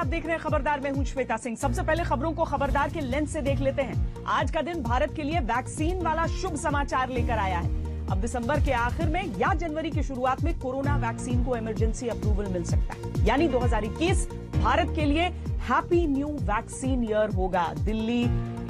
आप देख रहे हैं खबरदार। मैं हूं श्वेता सिंह। सबसे पहले खबरों को खबरदार के लेंस से देख लेते हैं। आज का दिन भारत के लिए वैक्सीन वाला शुभ समाचार लेकर आया है। अब दिसंबर के आखिर में या जनवरी की शुरुआत में कोरोना वैक्सीन को इमरजेंसी अप्रूवल मिल सकता है, यानी 2021 भारत के लिए हैप्पी न्यू वैक्सीन ईयर होगा। दिल्ली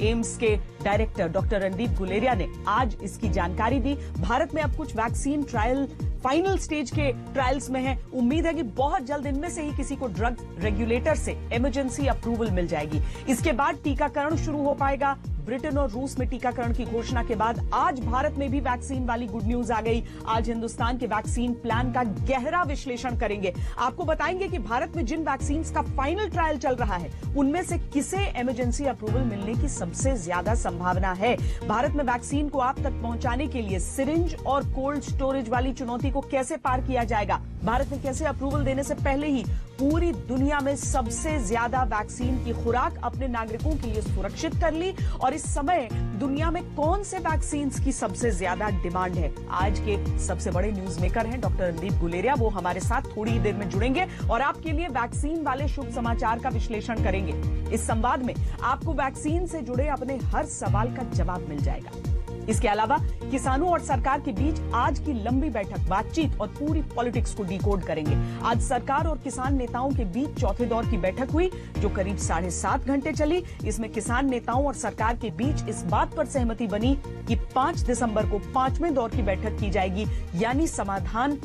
एम्स के डायरेक्टर डॉक्टर रणदीप गुलेरिया ने आज इसकी जानकारी दी। भारत में अब कुछ वैक्सीन ट्रायल फाइनल स्टेज के ट्रायल्स में है। उम्मीद है कि बहुत जल्द इनमें से ही किसी को ड्रग रेगुलेटर से इमरजेंसी अप्रूवल मिल जाएगी। इसके बाद टीकाकरण शुरू हो पाएगा। ब्रिटेन और रूस में टीकाकरण की घोषणा के बाद आज भारत में भी वैक्सीन वाली गुड न्यूज आ गई। आज हिंदुस्तान के वैक्सीन प्लान का गहरा विश्लेषण करेंगे। आपको बताएंगे कि भारत में जिन वैक्सीन का फाइनल ट्रायल चल रहा है उनमें से किसे इमरजेंसी अप्रूवल मिलने की सबसे ज्यादा संभावना है। भारत में वैक्सीन को आप तक पहुंचाने के लिए सिरिंज और कोल्ड स्टोरेज वाली चुनौती को कैसे पार किया जाएगा। भारत ने कैसे अप्रूवल देने से पहले ही पूरी दुनिया में सबसे ज्यादा वैक्सीन की खुराक अपने नागरिकों के लिए सुरक्षित कर ली, और इस समय दुनिया में कौन से वैक्सीन की सबसे ज्यादा डिमांड है। आज के सबसे बड़े न्यूज मेकर हैं डॉक्टर रणदीप गुलेरिया। वो हमारे साथ थोड़ी ही देर में जुड़ेंगे और आपके लिए वैक्सीन वाले शुभ समाचार का विश्लेषण करेंगे। इस संवाद में आपको वैक्सीन से जुड़े अपने हर सवाल का जवाब मिल जाएगा। इसके अलावा किसानों और सरकार के बीच आज की लंबी बैठक, बातचीत और पूरी पॉलिटिक्स को डिकोड करेंगे। आज सरकार और किसान नेताओं के बीच चौथे दौर की बैठक हुई जो करीब 7.5 घंटे चली। इसमें किसान नेताओं और सरकार के बीच इस बात पर सहमति बनी कि 5 दिसंबर को 5वें दौर की बैठक की जाएगी, यानी समाधान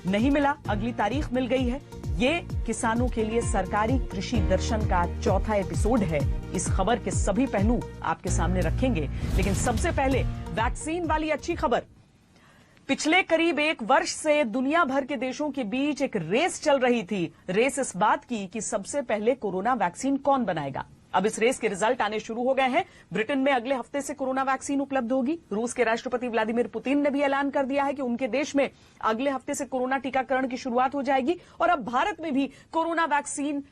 नहीं मिला, अगली तारीख मिल गई है। ये किसानों के लिए सरकारी कृषि दर्शन का चौथा एपिसोड है। इस खबर के सभी पहलू आपके सामने रखेंगे, लेकिन सबसे पहले वैक्सीन वाली अच्छी खबर। पिछले करीब 1 वर्ष से दुनिया भर के देशों के बीच एक रेस चल रही थी। रेस इस बात की कि सबसे पहले कोरोना वैक्सीन कौन बनाएगा। अब इस रेस के रिजल्ट आने शुरू हो गए हैं। ब्रिटेन में अगले हफ्ते से कोरोना वैक्सीन उपलब्ध होगी। रूस के राष्ट्रपति व्लादिमीर पुतिन ने भी ऐलान कर दिया है कि उनके देश में अगले हफ्ते से कोरोना टीकाकरण की शुरुआत हो जाएगी। और अब भारत में भी कोरोना वैक्सीन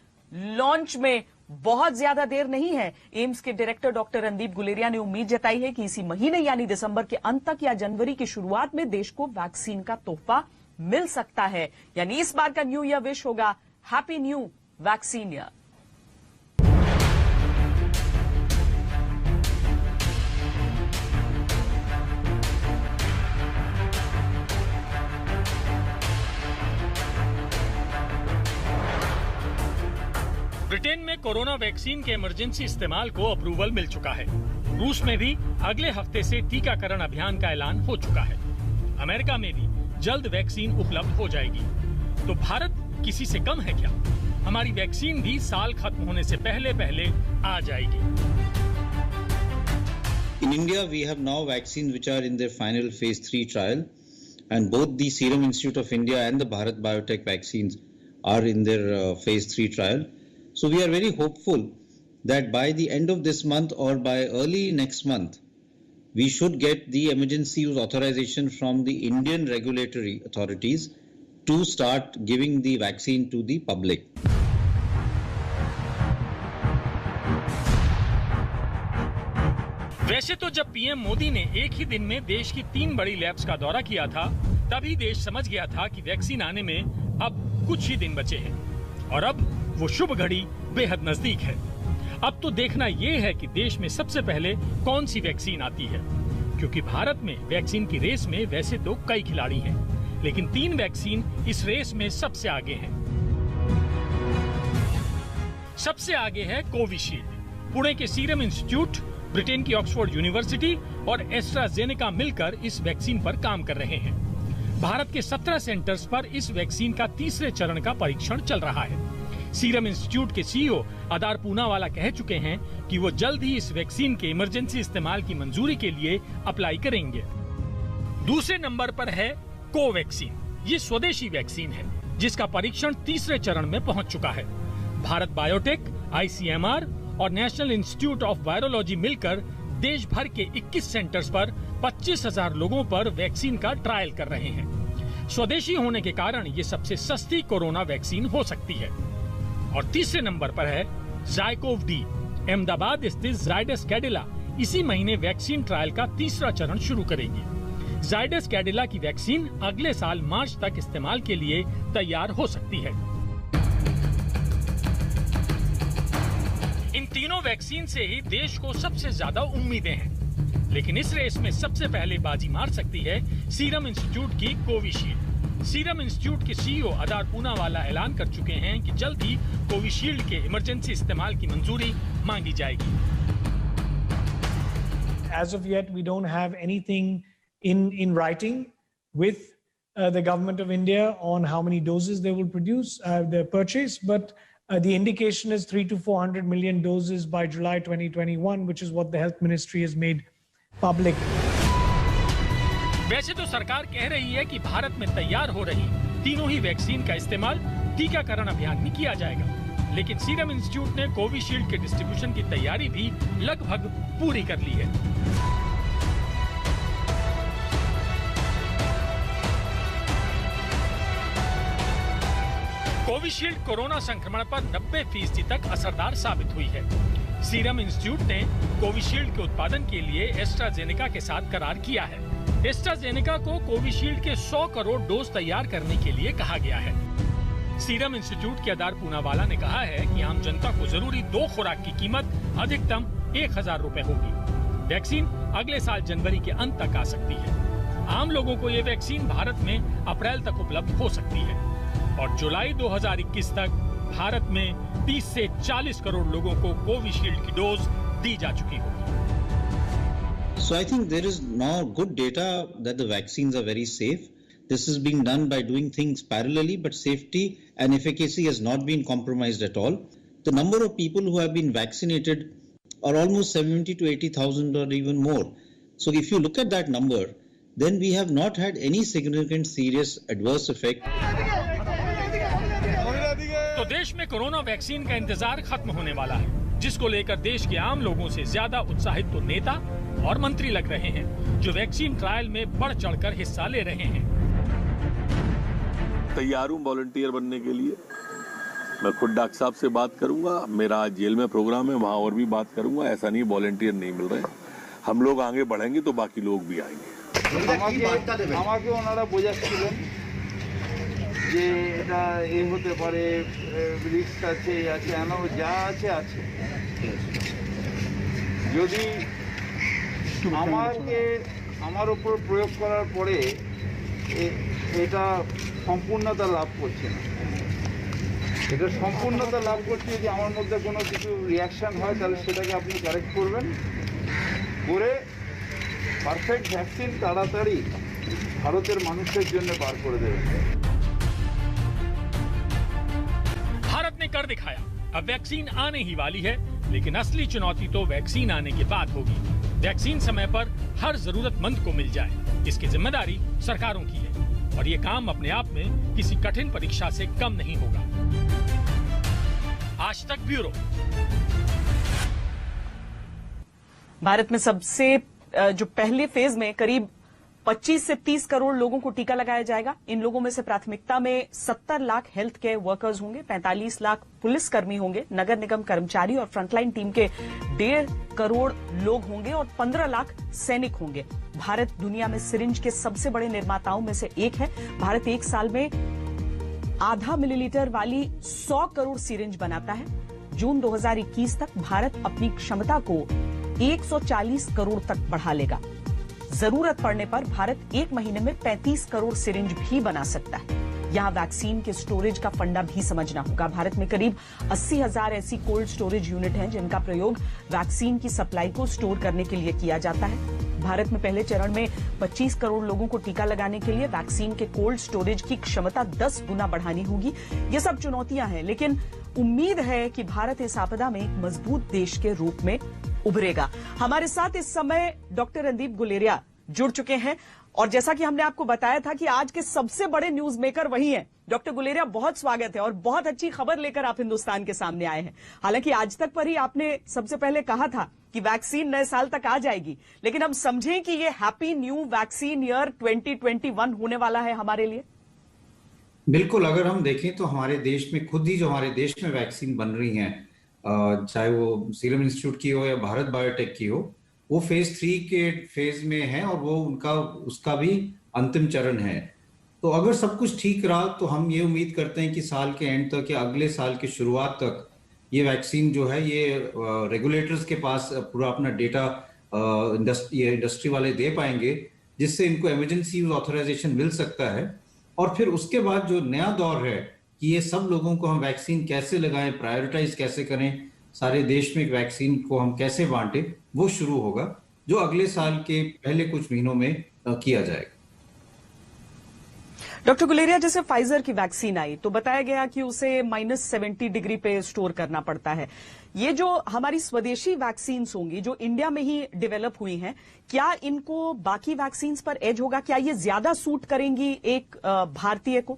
लॉन्च में बहुत ज्यादा देर नहीं है। एम्स के डायरेक्टर डॉक्टर रणदीप गुलेरिया ने उम्मीद जताई है कि इसी महीने यानी दिसंबर के अंत तक या जनवरी की शुरुआत में देश को वैक्सीन का तोहफा मिल सकता है। यानी इस बार का न्यू ईयर विश होगा happy new vaccine year. Britain में कोरोना वैक्सीन के इमरजेंसी इस्तेमाल को अप्रूवल मिल चुका है। रूस में भी अगले हफ्ते से टीकाकरण अभियान का ऐलान हो चुका है। अमेरिका में भी जल्द वैक्सीन उपलब्ध हो जाएगी। तो भारत किसी से कम है क्या? हमारी वैक्सीन भी साल खत्म होने से पहले पहले आ जाएगी। In India, we have now vaccines which are in their final phase 3 trial, and both the Serum Institute of India and the Bharat Biotech vaccines are in their phase 3 trial. So we are very hopeful that by the end of this month or by early next month, we should get the emergency use authorization from the Indian regulatory authorities to start giving the vaccine to the public. वैसे तो जब PM Modi ने एक ही दिन में देश की 3 बड़ी लैब्स का दौरा किया था, तभी देश समझ गया था कि वैक्सीन आने में अब कुछ ही दिन बचे हैं और अब वो शुभ घड़ी बेहद नजदीक है। अब तो देखना ये है कि देश में सबसे पहले कौन सी वैक्सीन आती है, क्योंकि भारत में वैक्सीन की रेस में वैसे तो कई खिलाड़ी हैं, लेकिन 3 वैक्सीन इस रेस में सबसे आगे हैं। सबसे आगे है कोविशील्ड। पुणे के सीरम इंस्टीट्यूट, ब्रिटेन की ऑक्सफोर्ड यूनिवर्सिटी और एस्ट्राजेनेका मिलकर इस वैक्सीन पर काम कर रहे हैं। भारत के 17 सेंटर्स पर इस वैक्सीन का तीसरे चरण का परीक्षण चल रहा है। सीरम इंस्टीट्यूट के सीईओ अदार पूनावाला कह चुके हैं कि वो जल्द ही इस वैक्सीन के इमरजेंसी इस्तेमाल की मंजूरी के लिए अप्लाई करेंगे। दूसरे नंबर पर है कोवैक्सीन। ये स्वदेशी वैक्सीन है जिसका परीक्षण तीसरे चरण में पहुंच चुका है। भारत बायोटेक, आईसीएमआर और नेशनल इंस्टीट्यूट ऑफ वायरोलॉजी मिलकर देश भर के 21 सेंटर्स पर 25,000 लोगों पर वैक्सीन का ट्रायल कर रहे हैं। स्वदेशी होने के कारण ये सबसे सस्ती कोरोना वैक्सीन हो सकती है। और तीसरे नंबर पर है ज़ायकोव डी। अहमदाबाद स्थित जायडस कैडिला इसी महीने वैक्सीन ट्रायल का तीसरा चरण शुरू करेगी। जायडस कैडिला की वैक्सीन अगले साल मार्च तक इस्तेमाल के लिए तैयार हो सकती है। दोनों वैक्सीन से ही देश को सबसे ज्यादा उम्मीदें हैं, लेकिन इस रेस में सबसे पहले बाजी मार सकती है सीरम इंस्टीट्यूट की कोविशील्ड। सीरम इंस्टीट्यूट के सीईओ अदार पूनावाला ऐलान कर चुके हैं कि जल्द ही कोविशील्ड के इमरजेंसी इस्तेमाल की मंजूरी मांगी जाएगी। As of yet, we don't have anything in writing with the government of India on how many doses they will purchase, but the indication is 300 to 400 million doses by July 2021, which is what the health ministry has made public. वैसे तो सरकार कह रही है कि भारत में तैयार हो रही तीनों ही वैक्सीन का इस्तेमाल टीकाकरण अभियान में किया जाएगा, लेकिन सीरम इंस्टीट्यूट ने कोविशील्ड के डिस्ट्रीब्यूशन की तैयारी भी लगभग पूरी कर ली है। कोविशील्ड कोरोना संक्रमण पर 90% तक असरदार साबित हुई है। सीरम इंस्टीट्यूट ने कोविशील्ड के उत्पादन के लिए एस्ट्राजेनेका के साथ करार किया है। एस्ट्राजेनेका को कोविशील्ड के 100 करोड़ डोज तैयार करने के लिए कहा गया है। सीरम इंस्टीट्यूट के अदार पूनावाला ने कहा है कि आम जनता को जरूरी 2 खुराक की कीमत अधिकतम 1000 रुपए होगी। वैक्सीन अगले साल जनवरी के अंत तक आ सकती है। आम लोगों को ये वैक्सीन भारत में अप्रैल तक उपलब्ध हो सकती है और जुलाई 2021 तक भारत में 30 से 40 करोड़ लोगों को कोविशील्ड की डोज दी जा चुकी होगी। So I think there is now good data that the vaccines are very safe. This is being done by doing things parallelly, but safety and efficacy has not been compromised at all. The number of people who have been vaccinated are almost 70 to 80,000 or even more. So if you look at that number, then we have not had any significant serious adverse effect. तो देश में corona vaccine का इंतजार खत्म होने वाला है, जिसको लेकर देश के आम लोगों से ज्यादा उत्साहित तो नेता और मंत्री लग रहे हैं, जो वैक्सीन ट्रायल में बढ़ चढ़कर हिस्सा ले रहे हैं। तैयार हूं वॉलंटियर बनने के लिए। मैं खुद डॉक्टर साहब से बात करूंगा। मेरा आज जेल में प्रोग्राम है, वहां और भी बात करूंगा। ऐसा नहीं वॉलंटियर नहीं मिल रहे। हम लोग आगे बढ़ेंगे तो बाकी लोग भी आएंगे। আমাকে ওনারা বোঝাচ্ছিলেন যে এটা এই হতে পারে, রিস্ক আছে, যা আছে আছে। যদি আমার উপর প্রয়োগ করার পরে এটা সম্পূর্ণতা লাভ করছে না, এটা সম্পূর্ণতা লাভ করছে যদি আমার মধ্যে কোনো কিছু রিয়াকশন হয় তাহলে সেটাকে আপনি কারেক্ট করবেন, করে পারফেক্ট ভ্যাকসিন তাড়াতাড়ি ভারতের মানুষের জন্য বার করে দেবেন। भारत ने कर दिखाया, अब वैक्सीन आने ही वाली है, लेकिन असली चुनौती तो वैक्सीन आने के बाद होगी। वैक्सीन समय पर हर जरूरतमंद को मिल जाए, इसकी जिम्मेदारी सरकारों की है और ये काम अपने आप में किसी कठिन परीक्षा से कम नहीं होगा। आज तक ब्यूरो। भारत में सबसे जो पहले फेज में करीब 25 से 30 करोड़ लोगों को टीका लगाया जाएगा। इन लोगों में से प्राथमिकता में 70 लाख हेल्थ केयर वर्कर्स होंगे, 45 लाख पुलिसकर्मी होंगे, नगर निगम कर्मचारी और फ्रंटलाइन टीम के 1.5 करोड़ लोग होंगे और 15 लाख सैनिक होंगे। भारत दुनिया में सिरिंज के सबसे बड़े निर्माताओं में से एक है। भारत एक साल में आधा मिलीलीटर वाली 100 करोड़ सिरिंज बनाता है। जून 2021 तक भारत अपनी क्षमता को 140 करोड़ तक बढ़ा लेगा। जरूरत पड़ने पर भारत एक महीने में 35 करोड़ सिरिंज भी बना सकता है। यहां वैक्सीन के स्टोरेज का फंडा भी समझना होगा। भारत में करीब 80,000 ऐसी कोल्ड स्टोरेज यूनिट हैं जिनका प्रयोग वैक्सीन की सप्लाई को स्टोर करने के लिए किया जाता है। भारत में पहले चरण में 25 करोड़ लोगों को टीका लगाने के लिए वैक्सीन के कोल्ड स्टोरेज की क्षमता 10 गुना बढ़ानी होगी। ये सब चुनौतियां हैं, लेकिन उम्मीद है कि भारत इस आपदा में एक मजबूत देश के रूप में उभरेगा। हमारे साथ इस समय डॉक्टर रणदीप गुलेरिया जुड़ चुके हैं और जैसा कि हमने आपको बताया था कि आज के सबसे बड़े न्यूज मेकर वही हैं। डॉक्टर गुलेरिया, बहुत स्वागत है और बहुत अच्छी खबर लेकर आप हिंदुस्तान के सामने आए हैं। हालांकि आज तक पर ही आपने सबसे पहले कहा था कि वैक्सीन नए साल तक आ जाएगी, लेकिन हम समझें कि ये हैप्पी न्यू वैक्सीन ईयर 2021 होने वाला है हमारे लिए। बिल्कुल, अगर हम देखें तो हमारे देश में खुद ही जो हमारे देश में वैक्सीन बन रही हैं, चाहे वो सीरम इंस्टीट्यूट की हो या भारत बायोटेक की हो, वो फेज 3 के फेज में है और वो उसका भी अंतिम चरण है। तो अगर सब कुछ ठीक रहा तो हम ये उम्मीद करते हैं कि साल के एंड तक या अगले साल की शुरुआत तक ये वैक्सीन जो है ये रेगुलेटर्स के पास पूरा अपना डेटा इंडस्ट्री वाले दे पाएंगे, जिससे इनको इमरजेंसी यूज ऑथराइजेशन मिल सकता है। और फिर उसके बाद जो नया दौर है कि ये सब लोगों को हम वैक्सीन कैसे लगाएं, प्रायोरिटाइज कैसे करें, सारे देश में वैक्सीन को हम कैसे बांटें, वो शुरू होगा, जो अगले साल के पहले कुछ महीनों में किया जाएगा। डॉक्टर गुलेरिया, जैसे फाइजर की वैक्सीन आई तो बताया गया कि उसे -70 डिग्री पे स्टोर करना पड़ता है। ये जो हमारी स्वदेशी वैक्सीन होंगी जो इंडिया में ही डेवलप हुई हैं, क्या इनको बाकी वैक्सीन पर एज होगा? क्या ये ज्यादा सूट करेंगी एक भारतीय को?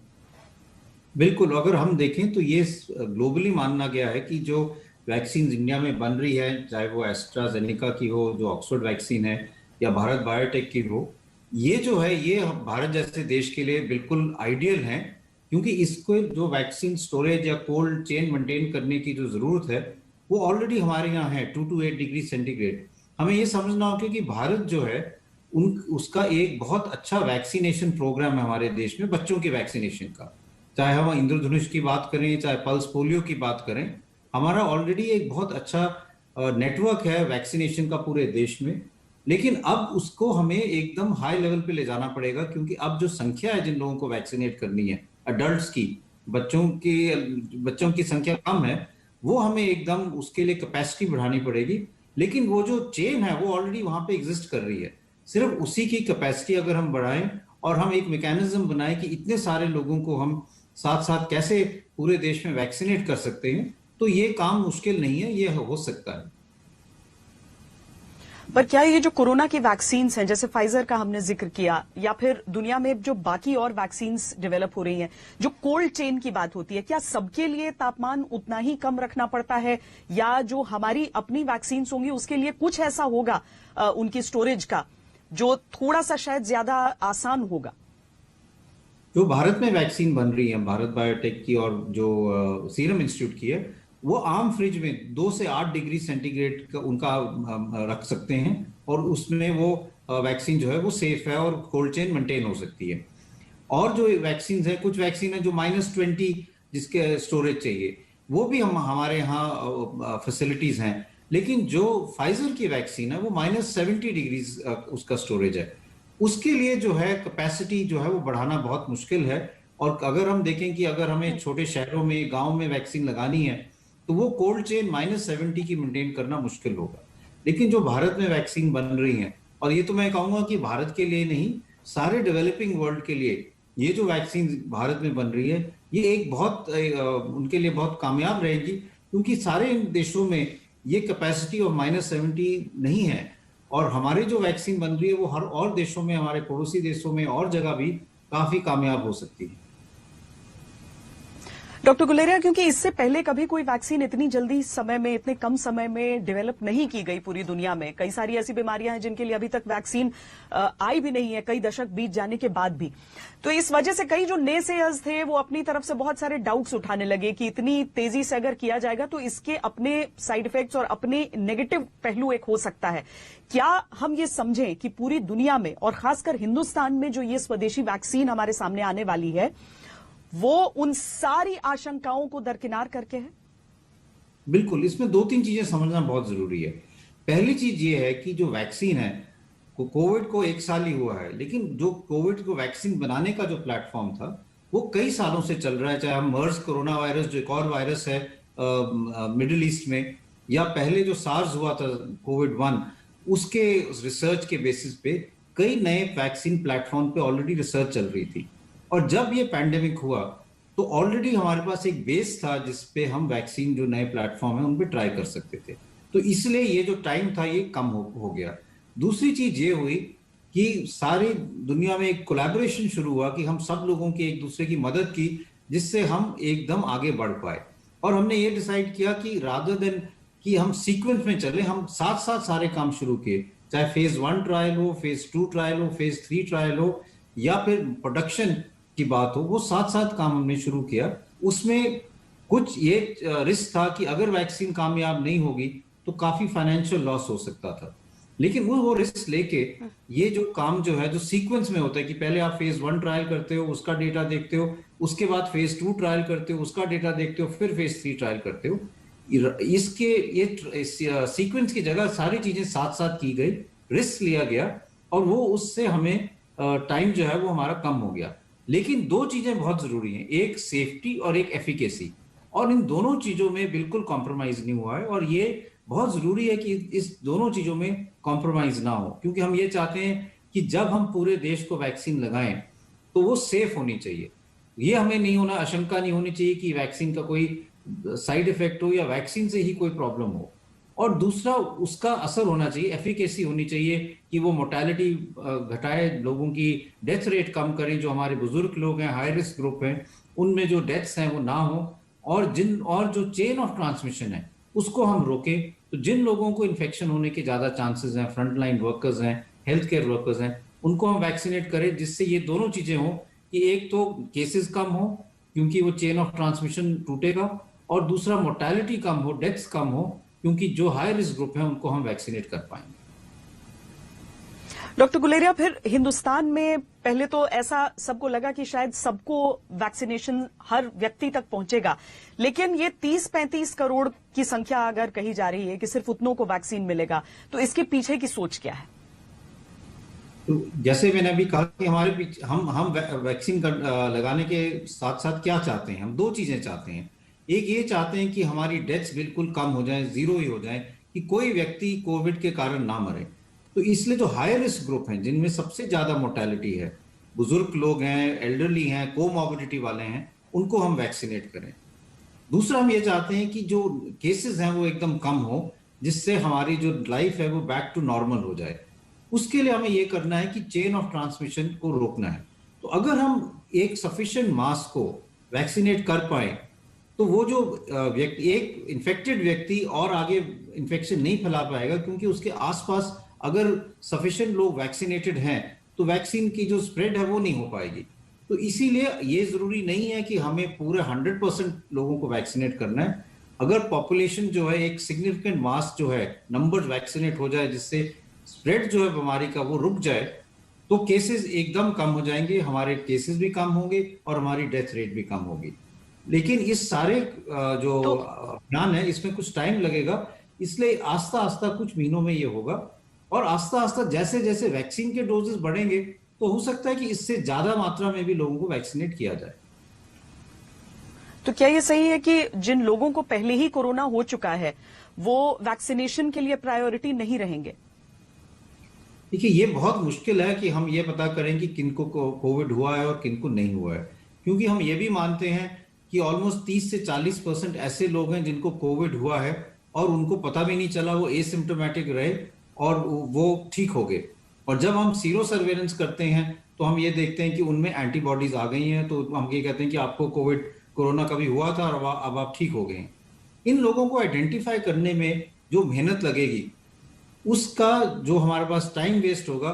बिल्कुल, अगर हम देखें तो ये ग्लोबली माना गया है कि जो वैक्सीन इंडिया में बन रही है, चाहे वो एस्ट्राजेनेका की हो, जो ऑक्सफोर्ड वैक्सीन है, या भारत बायोटेक की हो, ये जो है ये भारत जैसे देश के लिए बिल्कुल आइडियल है, क्योंकि इसको जो वैक्सीन स्टोरेज या कोल्ड चेन मेंटेन करने की जो जरूरत है वो ऑलरेडी हमारे यहाँ है 2 to 8 डिग्री सेंटीग्रेड। हमें ये समझना होगा कि भारत जो है उसका एक बहुत अच्छा वैक्सीनेशन प्रोग्राम है हमारे देश में, बच्चों के वैक्सीनेशन का। चाहे हम इंद्रधनुष की बात करें, चाहे पल्स पोलियो की बात करें, हमारा ऑलरेडी एक बहुत अच्छा नेटवर्क है वैक्सीनेशन का पूरे देश में। लेकिन अब उसको हमें एकदम हाई लेवल पे ले जाना पड़ेगा, क्योंकि अब जो संख्या है जिन लोगों को वैक्सीनेट करनी है अडल्ट्स की, बच्चों की संख्या कम है, वो हमें एकदम उसके लिए कैपेसिटी बढ़ानी पड़ेगी। लेकिन वो जो चेन है वो ऑलरेडी वहां पे एग्जिस्ट कर रही है, सिर्फ उसी की कैपेसिटी अगर हम बढ़ाएं और हम एक मैकेनिज्म बनाएं कि इतने सारे लोगों को हम साथ साथ कैसे पूरे देश में वैक्सीनेट कर सकते हैं, तो ये काम मुश्किल नहीं है, ये हो सकता है। पर क्या ये जो कोरोना की वैक्सीन हैं, जैसे फाइजर का हमने जिक्र किया, या फिर दुनिया में जो बाकी और वैक्सीन डेवलप हो रही हैं, जो कोल्ड चेन की बात होती है, क्या सबके लिए तापमान उतना ही कम रखना पड़ता है, या जो हमारी अपनी वैक्सीन होंगी उसके लिए कुछ ऐसा होगा उनकी स्टोरेज का जो थोड़ा सा शायद ज्यादा आसान होगा? जो भारत में वैक्सीन बन रही है भारत बायोटेक की और जो सीरम इंस्टीट्यूट की है, वो आम फ्रिज में 2 से 8 डिग्री सेंटीग्रेड का उनका रख सकते हैं, और उसमें वो वैक्सीन जो है वो सेफ है और कोल्ड चेन मेंटेन हो सकती है। और जो वैक्सीन है, कुछ वैक्सीन है जो -20 जिसके स्टोरेज चाहिए, वो भी हमारे यहाँ फैसिलिटीज हैं। लेकिन जो फाइजर की वैक्सीन है वो -70 डिग्री उसका स्टोरेज है, उसके लिए जो है कैपेसिटी जो है वो बढ़ाना बहुत मुश्किल है। और अगर हम देखें कि अगर हमें छोटे शहरों में, गाँव में वैक्सीन लगानी है, तो वो कोल्ड चेन -70 की मेंटेन करना मुश्किल होगा। लेकिन जो भारत में वैक्सीन बन रही है, और ये तो मैं कहूंगा कि भारत के लिए नहीं, सारे डेवलपिंग वर्ल्ड के लिए ये जो वैक्सीन भारत में बन रही है, ये एक बहुत उनके लिए बहुत कामयाब रहेगी, क्योंकि सारे देशों में ये कैपेसिटी ऑफ -70 नहीं है। और हमारी जो वैक्सीन बन रही है वो हर और देशों में, हमारे पड़ोसी देशों में और जगह भी काफी कामयाब हो सकती है। डॉक्टर गुलेरिया, क्योंकि इससे पहले कभी कोई वैक्सीन इतनी जल्दी समय में, इतने कम समय में डेवलप नहीं की गई पूरी दुनिया में। कई सारी ऐसी बीमारियां हैं जिनके लिए अभी तक वैक्सीन आई भी नहीं है, कई दशक बीत जाने के बाद भी। तो इस वजह से कई जो नेसेयर्स थे वो अपनी तरफ से बहुत सारे डाउट्स उठाने लगे कि इतनी तेजी से अगर किया जाएगा तो इसके अपने साइड इफेक्ट्स और अपने नेगेटिव पहलू एक हो सकता है। क्या हम ये समझें कि पूरी दुनिया में और खासकर हिंदुस्तान में जो ये स्वदेशी वैक्सीन हमारे सामने आने वाली है वो उन सारी आशंकाओं को दरकिनार करके है? बिल्कुल, इसमें 2-3 चीजें समझना बहुत जरूरी है। पहली चीज ये है कि जो वैक्सीन है, कोविड को 1 साल ही हुआ है, लेकिन जो कोविड को वैक्सीन बनाने का जो प्लेटफॉर्म था वो कई सालों से चल रहा है। चाहे हम मर्स कोरोना वायरस, जो एक और वायरस है मिडिल ईस्ट में, या पहले जो सार्स हुआ था कोविड-1, उसके रिसर्च के बेसिस पे कई नए वैक्सीन प्लेटफॉर्म पे ऑलरेडी रिसर्च चल रही थी। और जब ये पैंडेमिक हुआ तो ऑलरेडी हमारे पास एक बेस था जिसपे हम वैक्सीन, जो नए प्लेटफॉर्म है, उन पे ट्राई कर सकते थे। तो इसलिए ये जो टाइम था ये कम हो गया। दूसरी चीज ये हुई कि सारी दुनिया में एक कोलैबोरेशन शुरू हुआ कि हम सब लोगों की एक दूसरे की मदद की, जिससे हम एकदम आगे बढ़ पाए। और हमने ये डिसाइड किया कि रादर देन कि हम सीक्वेंस में चले, हम साथ साथ सारे काम शुरू किए, चाहे फेज 1 ट्रायल हो, फेज 2 ट्रायल हो, फेज 3 ट्रायल हो, या फिर प्रोडक्शन की बात हो, वो साथ साथ काम हमने शुरू किया। उसमें कुछ ये रिस्क था कि अगर वैक्सीन कामयाब नहीं होगी तो काफी फाइनेंशियल लॉस हो सकता था। लेकिन वो रिस्क लेके ये जो काम जो है, जो सीक्वेंस में होता है कि पहले आप फेज 1 ट्रायल करते हो, उसका डेटा देखते हो, उसके बाद फेज 2 ट्रायल करते हो, उसका डेटा देखते हो, फिर फेज 3 ट्रायल करते हो, इसके ये सीक्वेंस की जगह सारी चीजें साथ साथ की गई, रिस्क लिया गया और वो उससे हमें टाइम जो है वो हमारा कम हो गया। लेकिन दो चीजें बहुत जरूरी हैं, एक सेफ्टी और एक एफिकेसी, और इन दोनों चीजों में बिल्कुल कॉम्प्रोमाइज नहीं हुआ है। और ये बहुत जरूरी है कि इस दोनों चीजों में कॉम्प्रोमाइज ना हो, क्योंकि हम ये चाहते हैं कि जब हम पूरे देश को वैक्सीन लगाएं तो वो सेफ होनी चाहिए। ये हमें नहीं होना, आशंका नहीं होनी चाहिए कि वैक्सीन का कोई साइड इफेक्ट हो या वैक्सीन से ही कोई प्रॉब्लम हो। और दूसरा उसका असर होना चाहिए, एफिकेसी होनी चाहिए कि वो मोर्टेलिटी घटाए, लोगों की डेथ रेट कम करें, जो हमारे बुजुर्ग लोग हैं, हाई रिस्क ग्रुप हैं, उनमें जो डेथ्स हैं वो ना हो, और जो चेन ऑफ ट्रांसमिशन है उसको हम रोकें। तो जिन लोगों को इन्फेक्शन होने के ज्यादा चांसेस हैं, फ्रंटलाइन वर्कर्स हैं, हेल्थ केयर वर्कर्स हैं, उनको हम वैक्सीनेट करें, जिससे ये दोनों चीजें हों कि एक तो केसेस कम हो क्योंकि वो चेन ऑफ ट्रांसमिशन टूटेगा, और दूसरा मोर्टेलिटी कम हो, डेथ्स कम हो, क्योंकि जो हाई रिस्क ग्रुप है उनको हम वैक्सीनेट कर पाएंगे। डॉक्टर गुलेरिया, फिर हिंदुस्तान में पहले तो ऐसा सबको लगा कि शायद सबको वैक्सीनेशन हर व्यक्ति तक पहुंचेगा, लेकिन ये 30-35 करोड़ की संख्या अगर कही जा रही है कि सिर्फ उतनों को वैक्सीन मिलेगा, तो इसके पीछे की सोच क्या है? तो जैसे मैंने अभी कहा कि हमारे पीछे हम वैक्सीन लगाने के साथ साथ क्या चाहते हैं, हम दो चीजें चाहते हैं। एक ये चाहते हैं कि हमारी डेथ्स बिल्कुल कम हो जाए, जीरो ही हो जाए, कि कोई व्यक्ति कोविड के कारण ना मरे। तो इसलिए जो हाई रिस्क ग्रुप हैं, जिनमें सबसे ज्यादा मोर्टेलिटी है, बुजुर्ग लोग हैं, एल्डरली हैं, कोमॉर्बिडिटी वाले हैं, उनको हम वैक्सीनेट करें। दूसरा हम ये चाहते हैं कि जो केसेस हैं वो एकदम कम हो, जिससे हमारी जो लाइफ है वो बैक टू नॉर्मल हो जाए। उसके लिए हमें ये करना है कि चेन ऑफ ट्रांसमिशन को रोकना है। तो अगर हम एक सफिशिएंट मास को वैक्सीनेट कर पाए तो वो जो व्यक्ति, एक इन्फेक्टेड व्यक्ति और आगे इन्फेक्शन नहीं फैला पाएगा, क्योंकि उसके आसपास अगर सफिशिएंट लोग वैक्सीनेटेड हैं तो वैक्सीन की जो स्प्रेड है वो नहीं हो पाएगी। तो इसीलिए ये जरूरी नहीं है कि हमें पूरे 100% लोगों को वैक्सीनेट करना है। अगर पॉपुलेशन जो है, एक सिग्निफिकेंट मास जो है, नंबर वैक्सीनेट हो जाए, जिससे स्प्रेड जो है बीमारी का वो रुक जाए, तो केसेस एकदम कम हो जाएंगे, हमारे केसेस भी कम होंगे और हमारी डेथ रेट भी कम होगी। लेकिन इस सारे जो अभियान है इसमें कुछ टाइम लगेगा, इसलिए आस्ता आस्ता कुछ महीनों में ये होगा, और आस्ता आस्ता जैसे जैसे वैक्सीन के डोजेस बढ़ेंगे तो हो सकता है कि इससे ज्यादा मात्रा में भी लोगों को वैक्सीनेट किया जाए। तो क्या ये सही है कि जिन लोगों को पहले ही कोरोना हो चुका है वो वैक्सीनेशन के लिए प्रायोरिटी नहीं रहेंगे? देखिए, ये बहुत मुश्किल है कि हम ये पता करें कि किनको कोविड हुआ है और किनको नहीं हुआ है, क्योंकि हम ये भी मानते हैं कि ऑलमोस्ट 30 से 40% ऐसे लोग हैं जिनको कोविड हुआ है और उनको पता भी नहीं चला, वो एसिम्प्टोमेटिक रहे और वो ठीक हो गए। और जब हम सीरो सर्वेलेंस करते हैं तो हम ये देखते हैं कि उनमें एंटीबॉडीज आ गई हैं, तो हम ये कहते हैं कि आपको कोरोना कभी हुआ था और अब आप ठीक हो गए। इन लोगों को आइडेंटिफाई करने में जो मेहनत लगेगी, उसका जो हमारे पास टाइम वेस्ट होगा,